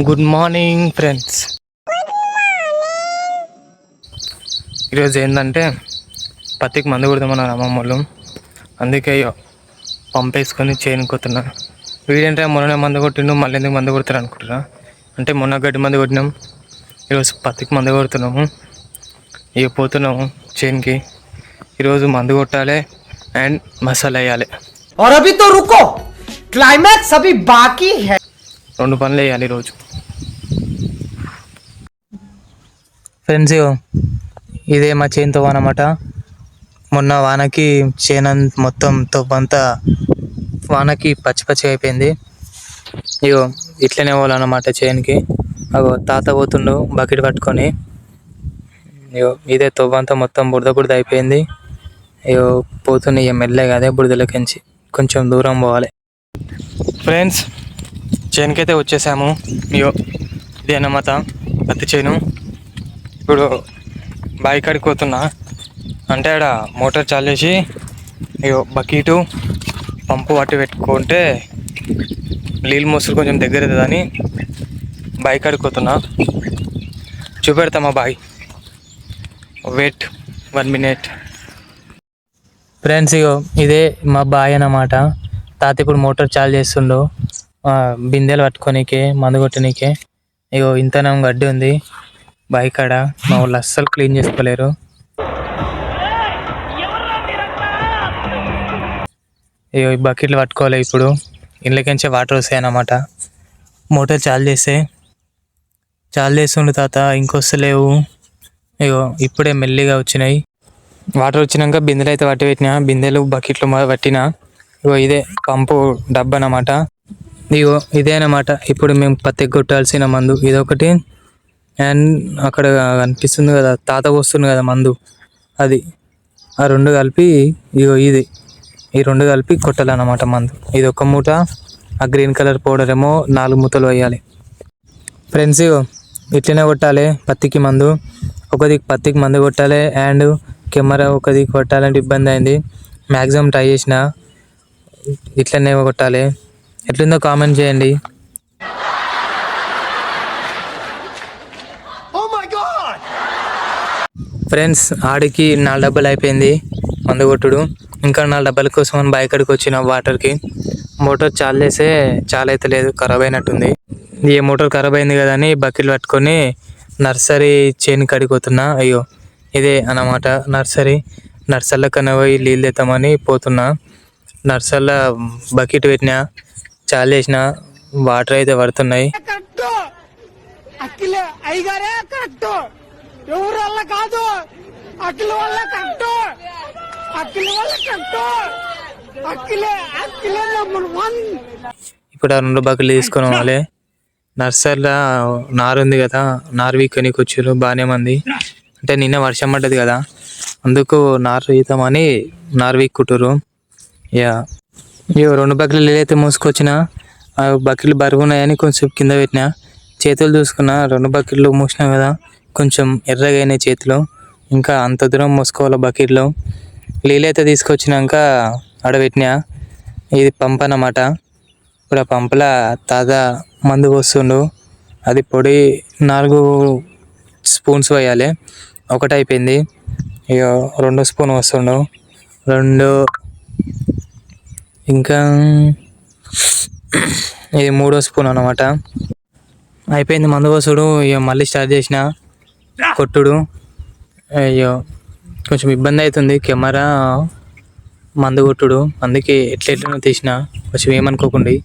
Good morning friends. ఈరోజు ఏంటంటే పత్తికి మందు కొడదామన్నారు అమ్మమ్మ వాళ్ళు. అందుకే పంపేసుకొని చేయనుకోతున్నా. వీడంటే మొన్ననే మందు కొట్టిండు, మళ్ళీ ఎందుకు మందు కొడతారు అనుకుంటున్నా. అంటే మొన్న గడ్డి మందు కొట్టినాం, ఈరోజు పత్తికి మందు కొడుతున్నాము. ఇక పోతున్నాము చేనుకి. ఈరోజు మందు కొట్టాలి అండ్ మసాలా వేయాలి. రెండు పనులు వేయాలి ఈరోజు. ఫ్రెండ్స్, ఇదే మా చేను తవ్వ అన్నమాట. మొన్న వానకి చేను మొత్తం తవ్వంతా వానకి పచ్చి పచ్చిగా అయిపోయింది. ఇగో ఇట్లనే పోవాలన్నమాట చేనుకి. అగో తాత పోతుండు బకెట్ పట్టుకొని. ఇగో ఇదే తవ్వంతా మొత్తం బురద బురద అయిపోయింది. ఇగో పోతుంది ఇక మెల్లగా అదే బురదలకించి కొంచెం దూరం పోవాలి. ఫ్రెండ్స్, చేనుకైతే వచ్చేసాము. ఇగో ఇదే అన్నమాట పత్తి చేను. ఇప్పుడు బావి కాడికి పోతున్నా. అంటే ఆడ మోటార్ చాలు చేసి ఇగో బకెటు పంపు పట్టి పెట్టుకుంటే నీళ్ళు మోసులు కొంచెం దగ్గర అవుతుందని బావి కాడికి పోతున్నా. చూపెడతా మా బావి. Wait 1 minute. ఫ్రెండ్స్, ఇగో ఇదే మా బావి అన్నమాట. తాత ఇప్పుడు మోటార్ చాలు చేస్తుండు బిందెలు పట్టుకోనికే మందు కొట్టనీకే. ఇగో ఇంతనం గడ్డి ఉంది బావి కాడ. మా వాళ్ళు అస్సలు క్లీన్ చేసుకోలేరు. ఇగో ఈ బకెట్లు పట్టుకోవాలి. ఇప్పుడు ఇంట్లోకించే వాటర్ వస్తాయి అన్నమాట. మోటార్ చాలు చేస్తుండు తాత, ఇంకొస్తలేవు. ఇగో ఇప్పుడే మెల్లిగా వచ్చినాయి వాటర్. వచ్చినాక బిందెలు అయితే పట్టి పెట్టినా, బిందెలు బకెట్లు పట్టినా. ఇగో ఇదే పంపు డబ్బా అన్నమాట. ఇగో ఇదే అన్నమాట ఇప్పుడు మేము పత్తి కొట్టాల్సిన మందు ఇదొకటి. అండ్ అక్కడ కనిపిస్తుంది కదా తాత పోస్తుంది కదా మందు, అది. ఆ రెండు కలిపి ఇగో ఈ రెండు కలిపి కొట్టాలన్నమాట మందు. ఇది ఒక మూట, ఆ గ్రీన్ కలర్ పౌడర్ ఏమో 4 మూటలు వేయాలి. ఫ్రెండ్స్, ఇట్లనే కొట్టాలి పత్తికి మందు. ఒక దిక్కు పత్తికి మందు కొట్టాలి అండ్ కెమెరా ఒక దిక్కు కొట్టాలంటే ఇబ్బంది అయింది. మ్యాక్సిమం ట్రై చేసిన ఇట్లనే కొట్టాలి. ఎట్లుందో కామెంట్ చేయండి. ఫ్రెండ్స్, ఆడికి 4 డబ్బాలు అయిపోయింది మందు కొట్టుడు. ఇంకా 4 డబ్బాల కోసం అని బావి కాడికి వచ్చిన వాటర్కి. మోటార్ చాలు చేసే చాలా అయితే లేదు, ఖరాబ్ అయినట్టుంది. ఈ మోటార్ ఖరాబ్ అయింది కదా అని బకెట్లు పట్టుకొని నర్సరీ చేను కాడికి పోతున్నా. అయ్యో ఇదే అన్నమాట నర్సరీలో కన్నా పోయి నీళ్ళు తెద్దామని పోతున్నా. నర్సరీలో బకెట్ పెట్టినా, చాలు చేసిన వాటర్ అయితే పడుతున్నాయి. ఇప్పుడు ఆ 2 బకెట్లు తీసుకొని పోవాలి. నర్సరీలో నారు ఉంది కదా, నారు వీకొనికి వచ్చారు బాగానే మంది. అంటే నిన్న వర్షం పడ్డది కదా, అందుకు నారు వీతామని నారు వీక్కుంటారు. ఇక 2 బకెట్లు నీళ్ళైతే మోసుకొచ్చిన. ఆ బకెట్లు బరువు ఉన్నాయని కొంచెం కింద పెట్టినా. చేతులు చూసుకున్నా, 2 బకెట్లు మోసినా కదా, కొంచెం ఎర్రగా అయినాయి చేతిలో. ఇంకా అంత దూరం మోసుకోవాలి బకెట్లో. నీళ్ళైతే తీసుకొచ్చినాక ఆడబెట్టినా. ఇది పంప్ అన్నమాట. ఇప్పుడు ఆ పంపులో తాత మందు పోస్తుండు. అది పొడి 4 స్పూన్స్ వేయాలి. ఒకటి అయిపోయింది. ఇక 2 స్పూన్ వస్తుండు. 2 ఇంకా ఇది 3వ స్పూన్ అన్నమాట. అయిపోయింది మందు పోసుడు. ఇక మళ్ళీ స్టార్ట్ చేసిన కొట్టుడు. అయ్యో కొంచెం ఇబ్బంది అవుతుంది కెమెరా మందు కొట్టుడు, అందుకే ఎట్లెట్లనో తీసిన, కొంచెం ఏమనుకోకండి.